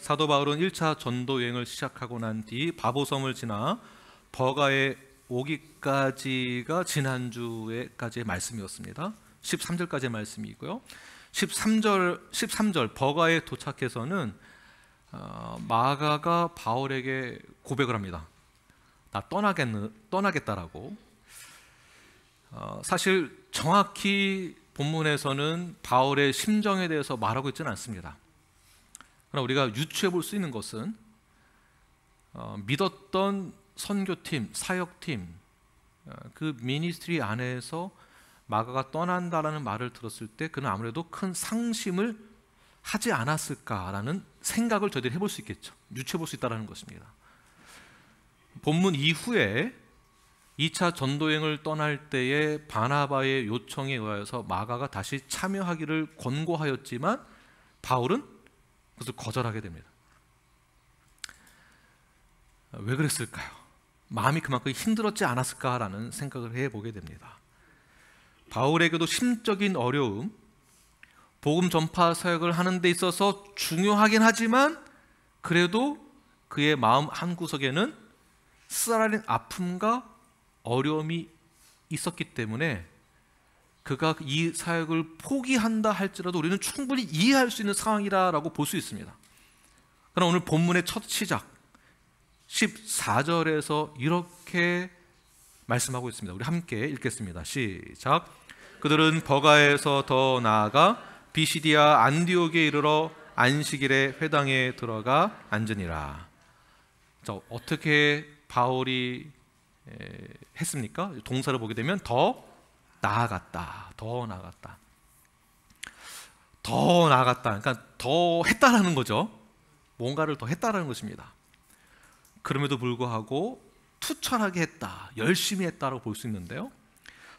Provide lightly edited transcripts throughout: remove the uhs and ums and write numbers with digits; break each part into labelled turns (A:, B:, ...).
A: 사도 바울은 1차 전도 여행을 시작하고 난 뒤 바보섬을 지나 버가에 오기까지가 지난주에까지의 말씀이었습니다. 13절까지의 말씀이고요. 13절 버가에 도착해서는 마가가 바울에게 고백을 합니다. 나 떠나겠다라고. 사실 정확히 본문에서는 바울의 심정에 대해서 말하고 있지는 않습니다. 그러나 우리가 유추해 볼 수 있는 것은 믿었던 선교팀, 사역팀, 그 미니스트리 안에서 마가가 떠난다라는 말을 들었을 때 그는 아무래도 큰 상심을 하지 않았을까라는 생각을 저희들이 해볼 수 있겠죠. 유추해 볼 수 있다는 것입니다. 본문 이후에 2차 전도여행을 떠날 때에 바나바의 요청에 의하여서 마가가 다시 참여하기를 권고하였지만 바울은 그것을 거절하게 됩니다. 왜 그랬을까요? 마음이 그만큼 힘들었지 않았을까라는 생각을 해보게 됩니다. 바울에게도 심적인 어려움, 복음 전파 사역을 하는 데 있어서 중요하긴 하지만 그래도 그의 마음 한구석에는 쓰라린 아픔과 어려움이 있었기 때문에 그가 이 사역을 포기한다 할지라도 우리는 충분히 이해할 수 있는 상황이라고 볼 수 있습니다. 그러나 오늘 본문의 첫 시작 14절에서 이렇게 말씀하고 있습니다. 우리 함께 읽겠습니다. 시작. 그들은 버가에서 더 나아가 비시디아 안디옥에 이르러 안식일에 회당에 들어가 앉으니라. 자, 어떻게 바울이 했습니까? 동사를 보게 되면 더 나아갔다. 더 나아갔다. 더 나아갔다. 그러니까 더 했다라는 거죠. 뭔가를 더 했다라는 것입니다. 그럼에도 불구하고 투철하게 했다. 열심히 했다라고 볼 수 있는데요.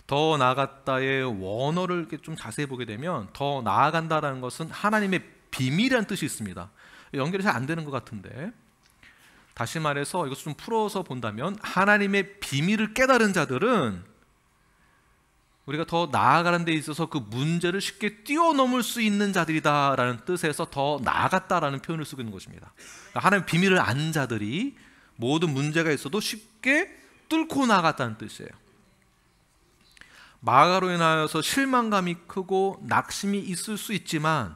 A: 더 나아갔다의 원어를 이렇게 좀 자세히 보게 되면 더 나아간다라는 것은 하나님의 비밀이라는 뜻이 있습니다. 연결이 잘 안 되는 것 같은데 다시 말해서 이것을 좀 풀어서 본다면 하나님의 비밀을 깨달은 자들은 우리가 더 나아가는 데 있어서 그 문제를 쉽게 뛰어넘을 수 있는 자들이다라는 뜻에서 더 나아갔다라는 표현을 쓰고 있는 것입니다. 그러니까 하나님의 비밀을 안 자들이 모든 문제가 있어도 쉽게 뚫고 나갔다는 뜻이에요. 마가로 인하여서 실망감이 크고 낙심이 있을 수 있지만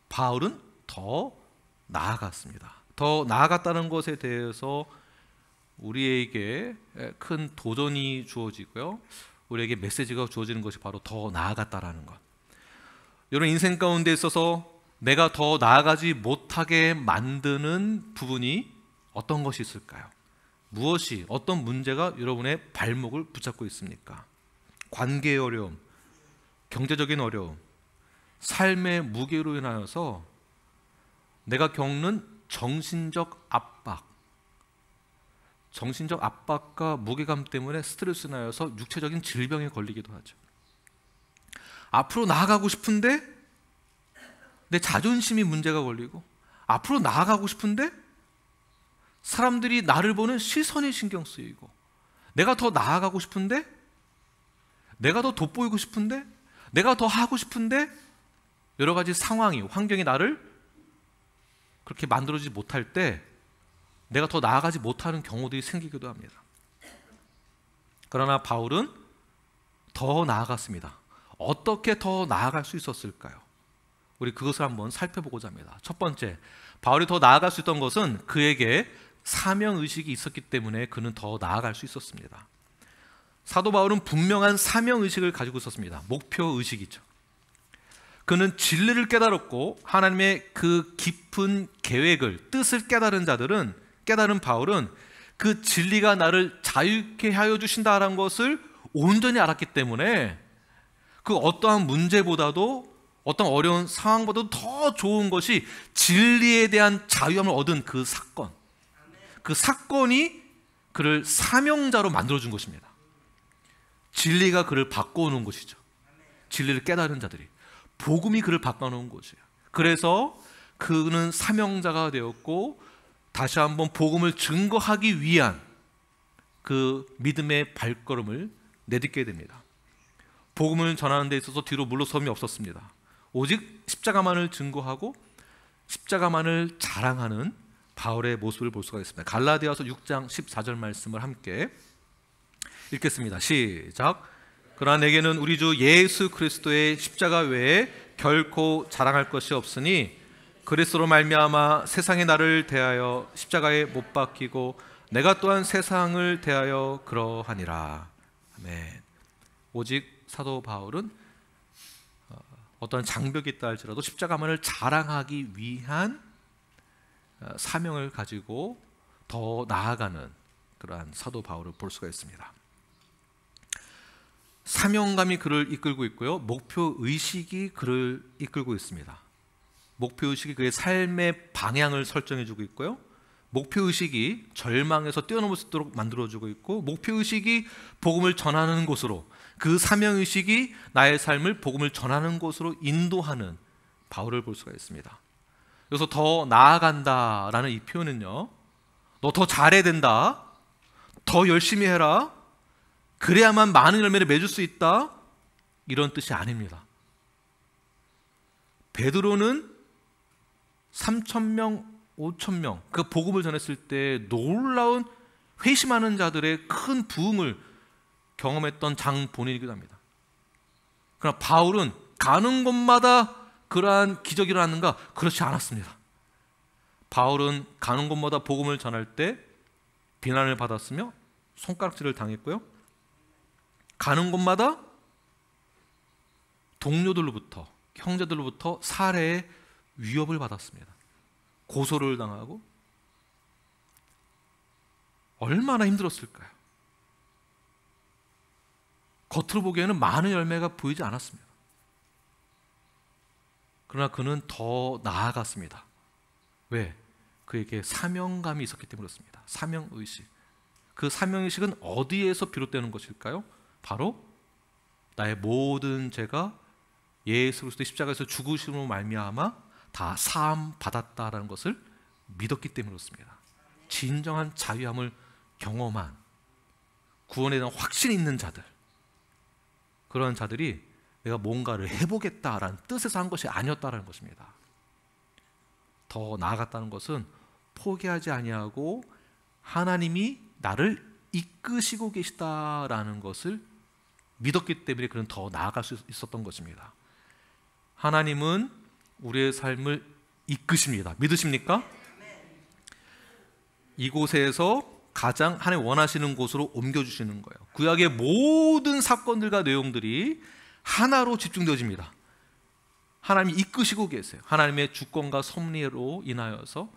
A: 바울은 더 나아갔습니다. 더 나아갔다는 것에 대해서 우리에게 큰 도전이 주어지고요. 우리에게 메시지가 주어지는 것이 바로 더 나아갔다라는 것. 여러분 인생 가운데 있어서 내가 더 나아가지 못하게 만드는 부분이 어떤 것이 있을까요? 무엇이, 어떤 문제가 여러분의 발목을 붙잡고 있습니까? 관계의 어려움, 경제적인 어려움, 삶의 무게로 인하여서 내가 겪는 정신적 압박과 무게감 때문에 스트레스 나여서 육체적인 질병에 걸리기도 하죠. 앞으로 나아가고 싶은데 내 자존심이 문제가 걸리고, 앞으로 나아가고 싶은데 사람들이 나를 보는 시선이 신경 쓰이고, 내가 더 나아가고 싶은데, 내가 더 돋보이고 싶은데, 내가 더 하고 싶은데 여러 가지 상황이, 환경이 나를 그렇게 만들어지지 못할 때 내가 더 나아가지 못하는 경우들이 생기기도 합니다. 그러나 바울은 더 나아갔습니다. 어떻게 더 나아갈 수 있었을까요? 우리 그것을 한번 살펴보고자 합니다. 첫 번째, 바울이 더 나아갈 수 있던 것은 그에게 사명의식이 있었기 때문에 그는 더 나아갈 수 있었습니다. 사도 바울은 분명한 사명의식을 가지고 있었습니다. 목표의식이죠. 그는 진리를 깨달았고 하나님의 그 깊은 계획을, 뜻을 깨달은 바울은 그 진리가 나를 자유케 하여 주신다는 것을 온전히 알았기 때문에 그 어떠한 문제보다도 어떤 어려운 상황보다도 더 좋은 것이 진리에 대한 자유함을 얻은 그 사건, 그 사건이 그를 사명자로 만들어준 것입니다. 진리가 그를 바꿔놓은 것이죠. 진리를 깨달은 자들이, 복음이 그를 바꿔놓은 것이에요. 그래서 그는 사명자가 되었고 다시 한번 복음을 증거하기 위한 그 믿음의 발걸음을 내딛게 됩니다. 복음을 전하는 데 있어서 뒤로 물러섬이 없었습니다. 오직 십자가만을 증거하고 십자가만을 자랑하는 바울의 모습을 볼 수가 있습니다. 갈라디아서 6장 14절 말씀을 함께 읽겠습니다. 시작. 그러나 내게는 우리 주 예수 그리스도의 십자가 외에 결코 자랑할 것이 없으니 그리스도로 말미암아 세상이 나를 대하여 십자가에 못 박히고 내가 또한 세상을 대하여 그러하니라. 아멘. 오직 사도 바울은 어떤 장벽이 있다 할지라도 십자가만을 자랑하기 위한 사명을 가지고 더 나아가는 그러한 사도 바울을 볼 수가 있습니다. 사명감이 그를 이끌고 있고요, 목표의식이 그를 이끌고 있습니다. 목표의식이 그의 삶의 방향을 설정해주고 있고요, 목표의식이 절망에서 뛰어넘을 수 있도록 만들어주고 있고, 목표의식이 복음을 전하는 곳으로, 그 사명의식이 나의 삶을 복음을 전하는 곳으로 인도하는 바울을 볼 수가 있습니다. 그래서 더 나아간다라는 이 표현은요, 너 더 잘해야 된다, 더 열심히 해라, 그래야만 많은 열매를 맺을 수 있다, 이런 뜻이 아닙니다. 베드로는 3,000명, 5,000명 그 복음을 전했을 때 놀라운 회심하는 자들의 큰 부흥을 경험했던 장본인이기도 합니다. 그러나 바울은 가는 곳마다 그러한 기적이 일어났는가? 그렇지 않았습니다. 바울은 가는 곳마다 복음을 전할 때 비난을 받았으며 손가락질을 당했고요, 가는 곳마다 동료들로부터, 형제들로부터 살해의 위협을 받았습니다. 고소를 당하고. 얼마나 힘들었을까요? 겉으로 보기에는 많은 열매가 보이지 않았습니다. 그러나 그는 더 나아갔습니다. 왜? 그에게 사명감이 있었기 때문에 그렇습니다. 사명의식. 그 사명의식은 어디에서 비롯되는 것일까요? 바로 나의 모든 죄가 예수 그리스도의 십자가에서 죽으심으로 말미암아 다 사함 받았다라는 것을 믿었기 때문에 그렇습니다. 진정한 자유함을 경험한, 구원에 대한 확신이 있는 자들, 그런 자들이 내가 뭔가를 해보겠다라는 뜻에서 한 것이 아니었다라는 것입니다. 더 나아갔다는 것은 포기하지 아니하고 하나님이 나를 이끄시고 계시다라는 것을 믿었기 때문에 그는 더 나아갈 수 있었던 것입니다. 하나님은 우리의 삶을 이끄십니다. 믿으십니까? 이곳에서 가장 하나님 원하시는 곳으로 옮겨주시는 거예요. 구약의 모든 사건들과 내용들이 하나로 집중되어집니다. 하나님이 이끄시고 계세요. 하나님의 주권과 섭리로 인하여서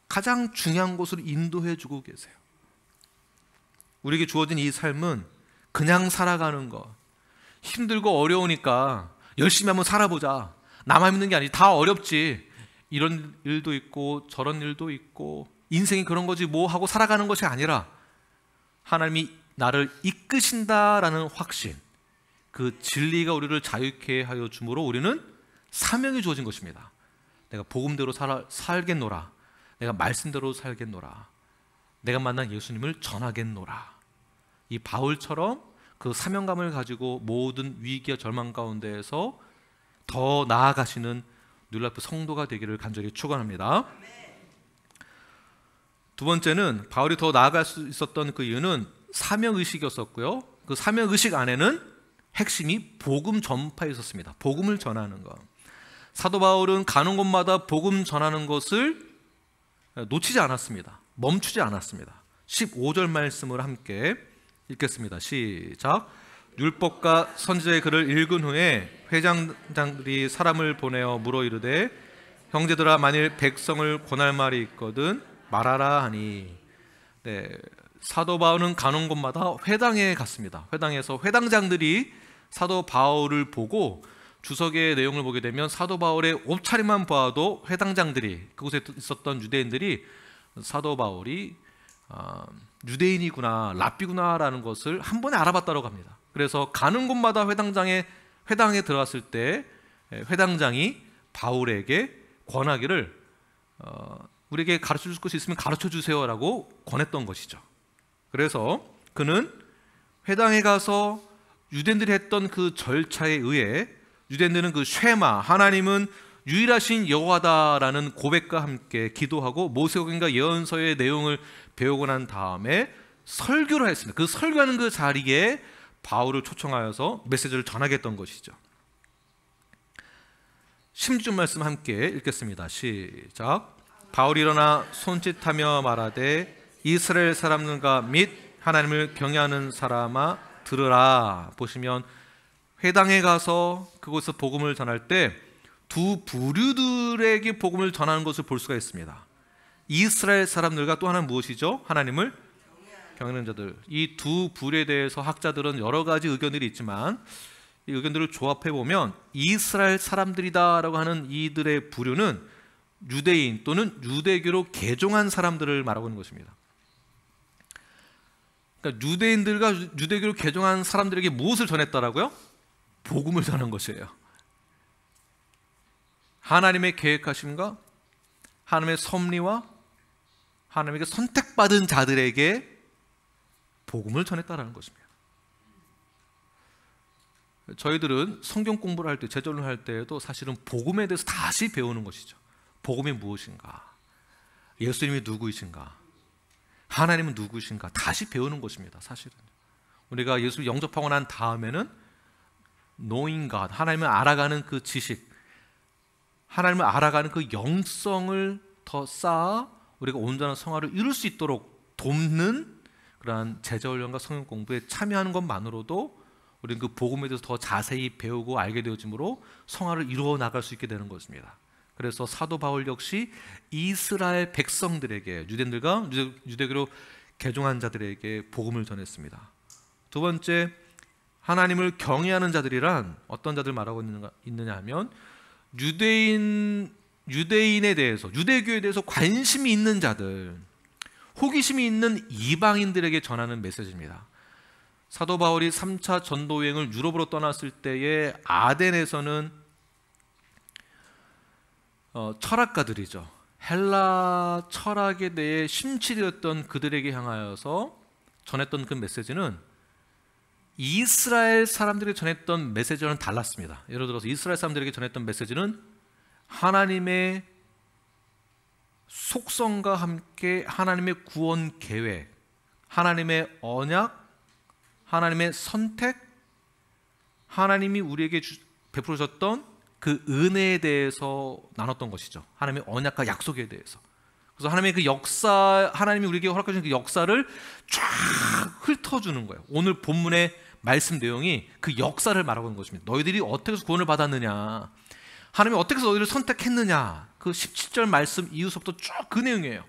A: 가장 중요한 곳으로 인도해 주고 계세요. 우리에게 주어진 이 삶은 그냥 살아가는 것, 힘들고 어려우니까 열심히 한번 살아보자, 나만 믿는 게 아니지, 다 어렵지, 이런 일도 있고 저런 일도 있고 인생이 그런 거지 뭐 하고 살아가는 것이 아니라 하나님이 나를 이끄신다라는 확신, 그 진리가 우리를 자유케 하여 주므로 우리는 사명이 주어진 것입니다. 내가 복음대로 살겠노라, 내가 말씀대로 살겠노라, 내가 만난 예수님을 전하겠노라. 이 바울처럼 그 사명감을 가지고 모든 위기와 절망 가운데에서 더 나아가시는 뉴라이프 성도가 되기를 간절히 축원합니다. 두 번째는 바울이 더 나아갈 수 있었던 그 이유는 사명의식이었었고요, 그 사명의식 안에는 핵심이 복음 전파에 있었습니다. 복음을 전하는 것. 사도 바울은 가는 곳마다 복음 전하는 것을 놓치지 않았습니다. 멈추지 않았습니다. 15절 말씀을 함께 읽겠습니다. 시작. 율법과 선지자의 글을 읽은 후에 회장장들이 사람을 보내어 물어 이르되 형제들아, 만일 백성을 권할 말이 있거든 말하라 하니. 네, 사도 바울은 가는 곳마다 회당에 갔습니다. 회당에서 회당장들이 사도 바울을 보고, 주석의 내용을 보게 되면 사도 바울의 옷차림만 보아도 회당장들이, 그곳에 있었던 유대인들이 사도 바울이 유대인이구나, 랍비구나라는 것을 한 번에 알아봤다고 합니다. 그래서 가는 곳마다 회당에 들어갔을 때 회당장이 바울에게 권하기를 우리에게 가르쳐 줄 것이 있으면 가르쳐 주세요라고 권했던 것이죠. 그래서 그는 회당에 가서 유대인들이 했던 그 절차에 의해, 유대인들은 그 쉐마, 하나님은 유일하신 여호와다라는 고백과 함께 기도하고 모세오경과 예언서의 내용을 배우고 난 다음에 설교를 했습니다. 그 설교하는 그 자리에 바울을 초청하여서 메시지를 전하겠던 것이죠. 16절 말씀 함께 읽겠습니다. 시작. 바울이 일어나 손짓하며 말하되 이스라엘 사람들과 및 하나님을 경외하는 사람아 들으라. 보시면 회당에 가서 그곳에서 복음을 전할 때 두 부류들에게 복음을 전하는 것을 볼 수가 있습니다. 이스라엘 사람들과 또 하나는 무엇이죠? 하나님을 경외하는 자들. 이 두 부류에 대해서 학자들은 여러 가지 의견들이 있지만 이 의견들을 조합해 보면 이스라엘 사람들이다라고 하는 이들의 부류는 유대인 또는 유대교로 개종한 사람들을 말하고 있는 것입니다. 그러니까 유대인들과 유대교로 개종한 사람들에게 무엇을 전했다라고요? 복음을 전한 것이에요. 하나님의 계획하심과 하나님의 섭리와 하나님에게 선택받은 자들에게 복음을 전했다라는 것입니다. 저희들은 성경 공부를 할 때, 제전을 할 때에도 사실은 복음에 대해서 다시 배우는 것이죠. 복음이 무엇인가? 예수님이 누구이신가? 하나님은 누구이신가? 다시 배우는 것입니다. 사실은 우리가 예수를 영접하고 난 다음에는 knowing God, 하나님을 알아가는 그 지식, 하나님을 알아가는 그 영성을 더 쌓아 우리가 온전한 성화를 이룰 수 있도록 돕는 그러한 제자훈련과 성경 공부에 참여하는 것만으로도 우리는 그 복음에 대해서 더 자세히 배우고 알게 되어짐으로 성화를 이루어 나갈 수 있게 되는 것입니다. 그래서 사도 바울 역시 이스라엘 백성들에게, 유대인들과 유대교로 개종한 자들에게 복음을 전했습니다. 두 번째, 하나님을 경외하는 자들이란 어떤 자들 말하고 있느냐 하면 유대인에 대해서, 유대교에 대해서 관심이 있는 자들, 호기심이 있는 이방인들에게 전하는 메시지입니다. 사도 바울이 3차 전도 여행을 유럽으로 떠났을 때에 아덴에서는 철학가들이죠. 헬라 철학에 대해 심취되었던 그들에게 향하여서 전했던 그 메시지는 이스라엘 사람들이 전했던 메시지와는 달랐습니다. 예를 들어서 이스라엘 사람들에게 전했던 메시지는 하나님의 속성과 함께 하나님의 구원 계획, 하나님의 언약, 하나님의 선택, 하나님이 우리에게 베풀으셨던 그 은혜에 대해서 나눴던 것이죠. 하나님의 언약과 약속에 대해서. 그래서 하나님의 그 역사, 하나님이 우리에게 허락하신 그 역사를 쫙 훑어주는 거예요. 오늘 본문의 말씀 내용이 그 역사를 말하고 있는 것입니다. 너희들이 어떻게 해서 구원을 받았느냐, 하나님이 어떻게 해서 너희를 선택했느냐, 그 17절 말씀 이후서부터 쭉 그 내용이에요.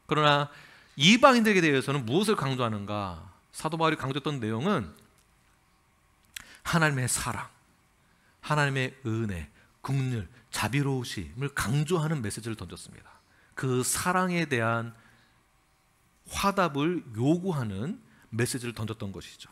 A: 그러나 이방인들에 대해서는 무엇을 강조하는가? 사도 바울이 강조했던 내용은 하나님의 사랑, 하나님의 은혜, 긍휼, 자비로우심을 강조하는 메시지를 던졌습니다. 그 사랑에 대한 화답을 요구하는 메시지를 던졌던 것이죠.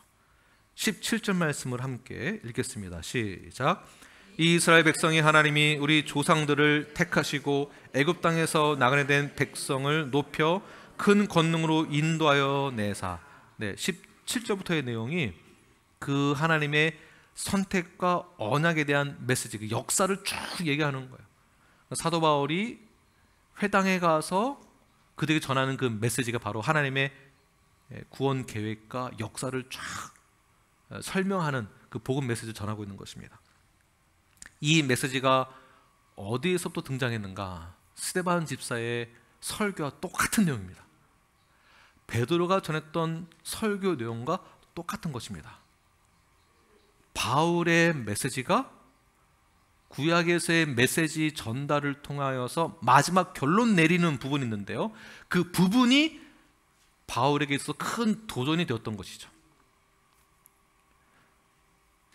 A: 17절 말씀을 함께 읽겠습니다. 시작. 이 이스라엘 백성이 하나님이 우리 조상들을 택하시고 애굽 땅에서 나가게 된 백성을 높여 큰 권능으로 인도하여 내사. 17절부터의 내용이 그 하나님의 선택과 언약에 대한 메시지, 그 역사를 쭉 얘기하는 거예요. 사도 바울이 회당에 가서 그들에게 전하는 그 메시지가 바로 하나님의 구원 계획과 역사를 쫙 설명하는 그 복음 메시지를 전하고 있는 것입니다. 이 메시지가 어디에서부터 등장했는가? 스데반 집사의 설교와 똑같은 내용입니다. 베드로가 전했던 설교 내용과 똑같은 것입니다. 바울의 메시지가 구약에서의 메시지 전달을 통하여서 마지막 결론 내리는 부분이 있는데요, 그 부분이 바울에게 있어서 큰 도전이 되었던 것이죠.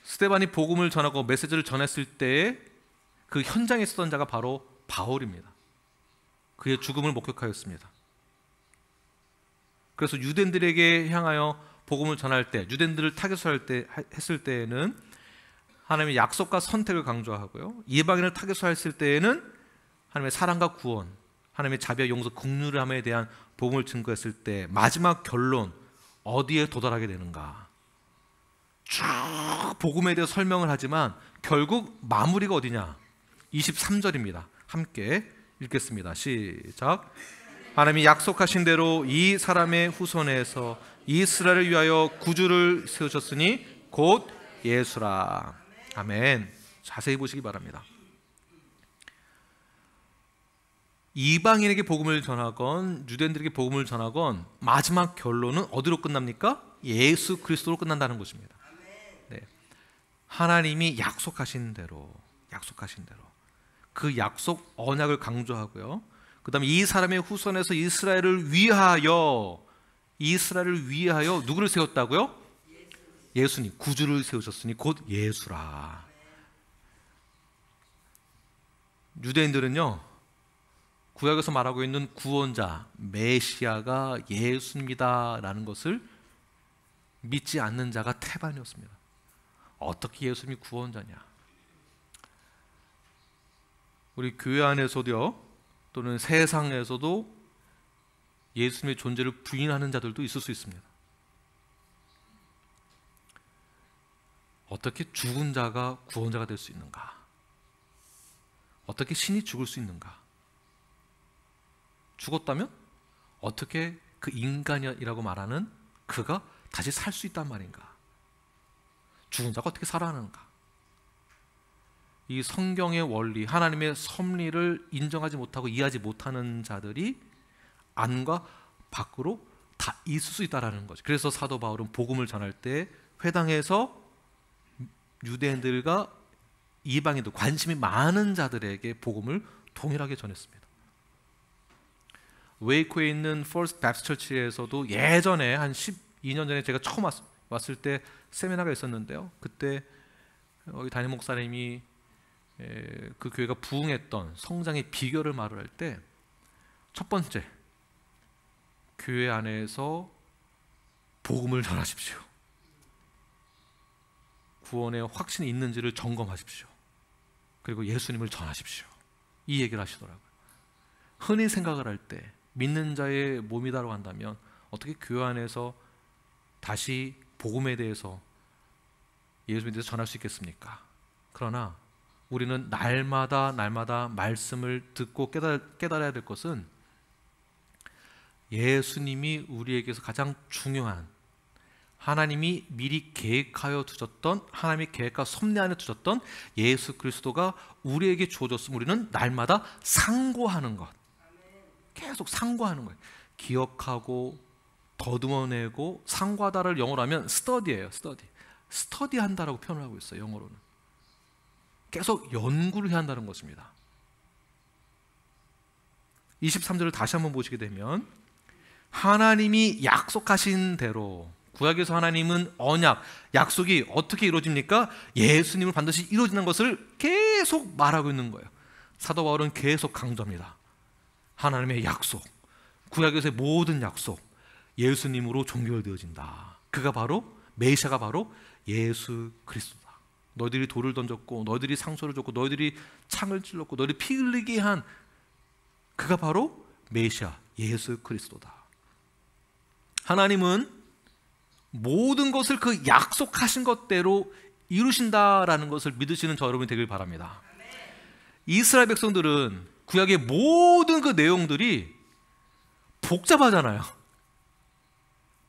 A: 스데반이 복음을 전하고 메시지를 전했을 때에 그 현장에 있었던 자가 바로 바울입니다. 그의 죽음을 목격하였습니다. 그래서 유대인들에게 향하여 복음을 전할 때, 유대인들을 했을 때에는 하나님의 약속과 선택을 강조하고요, 이방인을 타겟화했을 때에는 하나님의 사랑과 구원, 하나님의 자비와 용서, 긍휼함에 대한 복음을 증거했을 때 마지막 결론 어디에 도달하게 되는가? 쭉 복음에 대해 설명을 하지만 결국 마무리가 어디냐? 23절입니다. 함께 읽겠습니다. 시작. 하나님이 약속하신 대로 이 사람의 후손에서 이스라엘을 위하여 구주를 세우셨으니 곧 예수라. 아멘. 자세히 보시기 바랍니다. 이방인에게 복음을 전하건 유대인들에게 복음을 전하건 마지막 결론은 어디로 끝납니까? 예수 그리스도로 끝난다는 것입니다. 네. 하나님이 약속하신 대로 그 약속 언약을 강조하고요. 그 다음에 이 사람의 후손에서 이스라엘을 위하여 누구를 세웠다고요? 예수님, 구주를 세우셨으니 곧 예수라. 유대인들은요, 구약에서 말하고 있는 구원자 메시아가 예수입니다라는 것을 믿지 않는 자가 태반이었습니다. 어떻게 예수님이 구원자냐? 우리 교회 안에서도요, 또는 세상에서도 예수님의 존재를 부인하는 자들도 있을 수 있습니다. 어떻게 죽은 자가 구원자가 될 수 있는가? 어떻게 신이 죽을 수 있는가? 죽었다면 어떻게 그 인간이라고 말하는 그가 다시 살 수 있단 말인가? 죽은 자가 어떻게 살아나는가? 이 성경의 원리, 하나님의 섭리를 인정하지 못하고 이해하지 못하는 자들이 안과 밖으로 다 있을 수 있다는 거죠. 그래서 사도 바울은 복음을 전할 때 회당에서 유대인들과 이방인들, 관심이 많은 자들에게 복음을 동일하게 전했습니다. 웨이코에 있는 First Baptist Church에서도 예전에 한 12년 전에 제가 처음 왔을 때 세미나가 있었는데요. 그때 여기 담임 목사님이 그 교회가 부흥했던 성장의 비결을 말을 할 때 첫 번째, 교회 안에서 복음을 전하십시오. 구원의 확신이 있는지를 점검하십시오. 그리고 예수님을 전하십시오. 이 얘기를 하시더라고요. 흔히 생각을 할 때 믿는 자의 몸이다라고 한다면 어떻게 교회 안에서 다시 복음에 대해서 예수님에 대해서 전할 수 있겠습니까? 그러나 우리는 날마다 말씀을 듣고 깨달아야 될 것은 예수님이 우리에게서 가장 중요한, 하나님이 미리 계획하여 두셨던, 하나님의 계획과 섭리 안에 두셨던 예수 그리스도가 우리에게 주어졌으면 우리는 날마다 상고하는 것, 계속 상고하는 거예요. 기억하고 더듬어내고, 상고하다를 영어로 하면 스터디예요. 스터디한다라고 표현을 하고 있어요. 영어로는 계속 연구를 해야 한다는 것입니다. 23절을 다시 한번 보시게 되면 하나님이 약속하신 대로, 구약에서 하나님은 언약, 약속이 어떻게 이루어집니까? 예수님을 반드시 이루어지는 것을 계속 말하고 있는 거예요. 사도 바울은 계속 강조합니다. 하나님의 약속, 구약에서의 모든 약속, 예수님으로 종결되어진다. 그가 바로, 메시아가 바로 예수 그리스도다. 너희들이 돌을 던졌고, 너희들이 상소를 줬고, 너희들이 창을 찔렀고, 너희들이 피 흘리게 한 그가 바로 메시아 예수 그리스도다. 하나님은 모든 것을 그 약속하신 것대로 이루신다라는 것을 믿으시는 저 여러분이 되길 바랍니다. 이스라엘 백성들은 구약의 모든 그 내용들이 복잡하잖아요.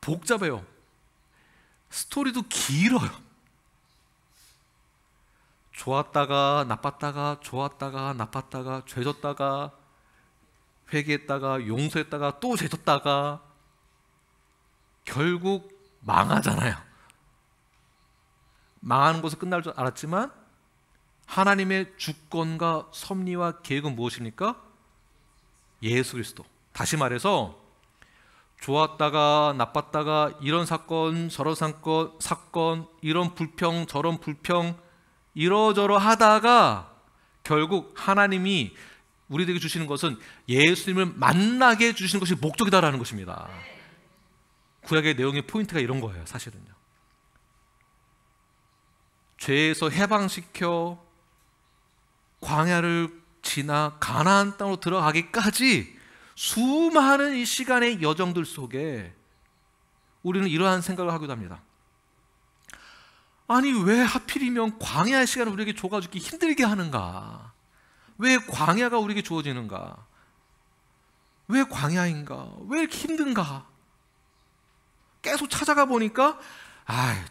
A: 복잡해요. 스토리도 길어요. 좋았다가 나빴다가, 좋았다가 나빴다가, 죄졌다가 회개했다가 용서했다가 또 죄졌다가 결국 망하잖아요. 망하는 것을 끝날 줄 알았지만 하나님의 주권과 섭리와 계획은 무엇입니까? 예수 그리스도. 다시 말해서 좋았다가 나빴다가, 이런 사건 저런 사건, 이런 불평 저런 불평, 이러저러 하다가 결국 하나님이 우리들에게 주시는 것은 예수님을 만나게 주시는 것이 목적이다라는 것입니다. 구약의 내용의 포인트가 이런 거예요. 사실은요, 죄에서 해방시켜 광야를 지나 가나안 땅으로 들어가기까지 수많은 이 시간의 여정들 속에 우리는 이러한 생각을 하기도 합니다. 아니, 왜 하필이면 광야의 시간을 우리에게 줘가지고 힘들게 하는가? 왜 광야가 우리에게 주어지는가? 왜 광야인가? 왜 이렇게 힘든가? 계속 찾아가 보니까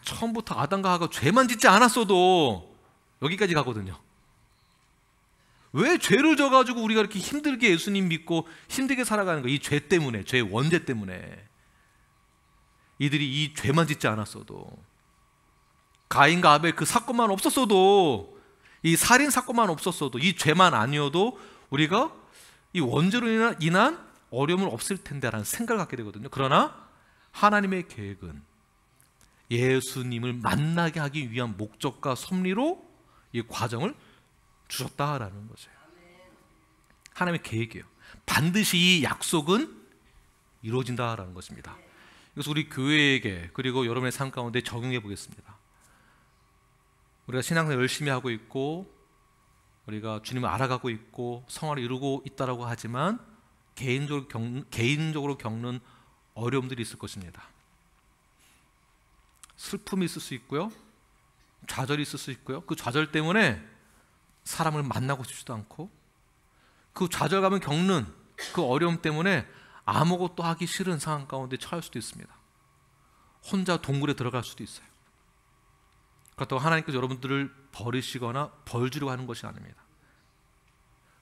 A: 처음부터 아담과 하와가 죄만 짓지 않았어도 여기까지 가거든요. 왜 죄를 져가지고 우리가 이렇게 힘들게 예수님 믿고 힘들게 살아가는 거야? 이 죄 때문에, 죄의 원죄 때문에. 이들이 이 죄만 짓지 않았어도, 가인과 아벨 그 사건만 없었어도, 이 살인 사건만 없었어도, 이 죄만 아니어도 우리가 이 원죄로 인한 어려움은 없을 텐데라는 생각을 갖게 되거든요. 그러나 하나님의 계획은 예수님을 만나게 하기 위한 목적과 섭리로 이 과정을 주셨다라는 거죠. 하나님의 계획이에요. 반드시 이 약속은 이루어진다라는 것입니다. 그래서 우리 교회에게, 그리고 여러분의 삶 가운데 적용해 보겠습니다. 우리가 신앙생활 열심히 하고 있고, 우리가 주님을 알아가고 있고 성화를 이루고 있다라고 하지만 개인적으로 겪는 어려움들이 있을 것입니다. 슬픔이 있을 수 있고요, 좌절이 있을 수 있고요. 그 좌절 때문에 사람을 만나고 싶지도 않고, 그 좌절감을 겪는 그 어려움 때문에 아무것도 하기 싫은 상황 가운데 처할 수도 있습니다. 혼자 동굴에 들어갈 수도 있어요. 그렇다고 하나님께서 여러분들을 버리시거나 벌 주려고 하는 것이 아닙니다.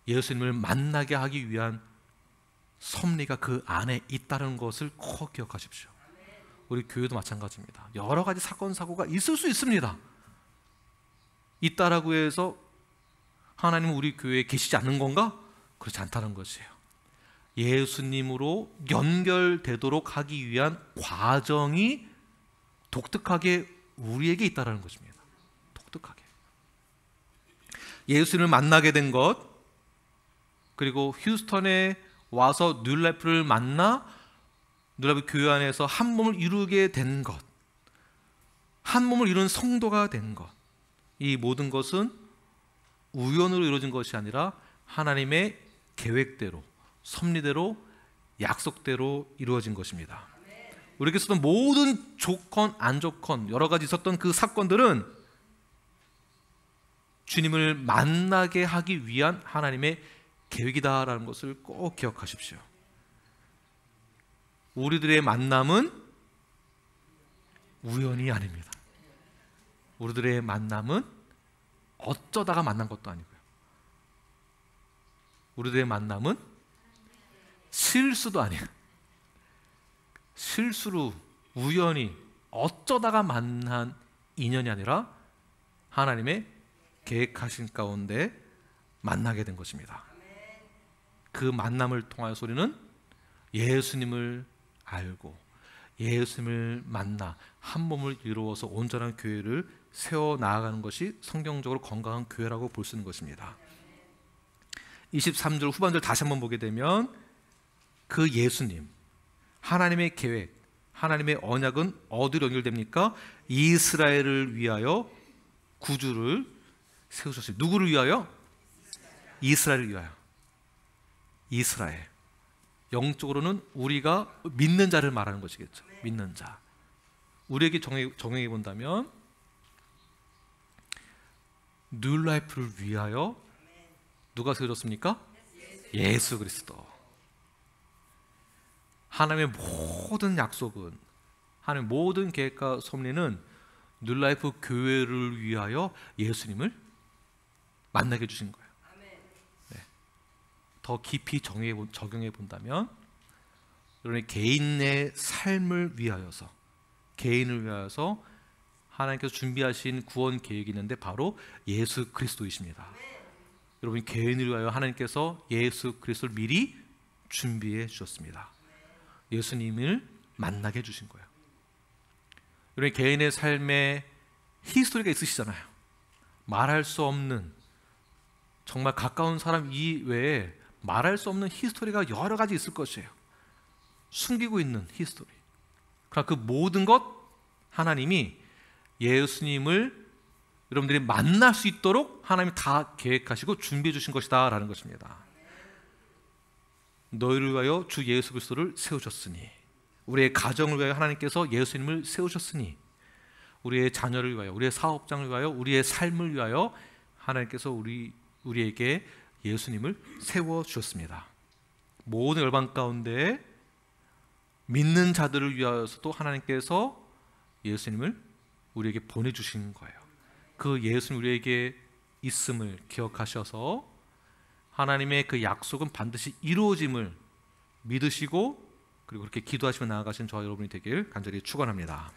A: 예수님을 만나게 하기 위한 섭리가 그 안에 있다는 것을 꼭 기억하십시오. 우리 교회도 마찬가지입니다. 여러 가지 사건 사고가 있을 수 있습니다. 있다라고 해서 하나님은 우리 교회에 계시지 않는 건가? 그렇지 않다는 것이에요. 예수님으로 연결되도록 하기 위한 과정이 독특하게 우리에게 있다는 것입니다. 독특하게 예수님을 만나게 된 것, 그리고 휴스턴에 와서 뉴라이프를 만나 뉴라이프 교회 안에서 한 몸을 이루게 된 것, 한 몸을 이룬 성도가 된 것, 이 모든 것은 우연으로 이루어진 것이 아니라 하나님의 계획대로, 섭리대로, 약속대로 이루어진 것입니다. 우리에게 있었던 모든 좋건 안 좋건 여러 가지 있었던 그 사건들은 주님을 만나게 하기 위한 하나님의 계획이다라는 것을 꼭 기억하십시오. 우리들의 만남은 우연이 아닙니다. 우리들의 만남은 어쩌다가 만난 것도 아니고요. 우리들의 만남은 실수도 아니에요. 실수로, 우연히, 어쩌다가 만난 인연이 아니라 하나님의 계획하신 가운데 만나게 된 것입니다. 그 만남을 통하여서 우리는 예수님을 알고 예수님을 만나 한 몸을 이루어서 온전한 교회를 세워 나아가는 것이 성경적으로 건강한 교회라고 볼 수 있는 것입니다. 23절 후반절 다시 한번 보게 되면 그 예수님, 하나님의 계획, 하나님의 언약은 어디로 연결됩니까? 이스라엘을 위하여 구주를 세우셨어요. 누구를 위하여? 이스라엘을 위하여. 이스라엘. 영적으로는 우리가 믿는 자를 말하는 것이겠죠. 믿는 자. 우리에게 정의해 본다면 뉴라이프를 위하여 누가 세워졌습니까? 예수 그리스도. 하나님의 모든 약속은, 하나님의 모든 계획과 섭리는 뉴라이프 교회를 위하여 예수님을 만나게 해주신 거예요. 네. 더 깊이 적용해 본다면 여러분의 개인의 삶을 위하여서, 개인을 위하여서 하나님께서 준비하신 구원 계획이 있는데 바로 예수 그리스도이십니다. 여러분 개인을 위하여 하나님께서 예수 그리스도를 미리 준비해 주셨습니다. 예수님을 만나게 해주신 거예요. 여러분 개인의 삶에 히스토리가 있으시잖아요. 말할 수 없는, 정말 가까운 사람 이외에 말할 수 없는 히스토리가 여러 가지 있을 것이에요. 숨기고 있는 히스토리. 그러나 그 모든 것 하나님이 예수님을 여러분들이 만날 수 있도록 하나님이 다 계획하시고 준비해 주신 것이다 라는 것입니다. 너희를 위하여 주 예수 그리스도를 세우셨으니, 우리의 가정을 위하여 하나님께서 예수님을 세우셨으니, 우리의 자녀를 위하여, 우리의 사업장을 위하여, 우리의 삶을 위하여 하나님께서 우리에게 예수님을 세워 주셨습니다. 모든 열방 가운데 믿는 자들을 위하여서도 하나님께서 예수님을 우리에게 보내주신 거예요. 그 예수님 우리에게 있음을 기억하셔서 하나님의 그 약속은 반드시 이루어짐을 믿으시고 그리고 그렇게 기도하시며 나아가신 저와 여러분이 되길 간절히 축원합니다.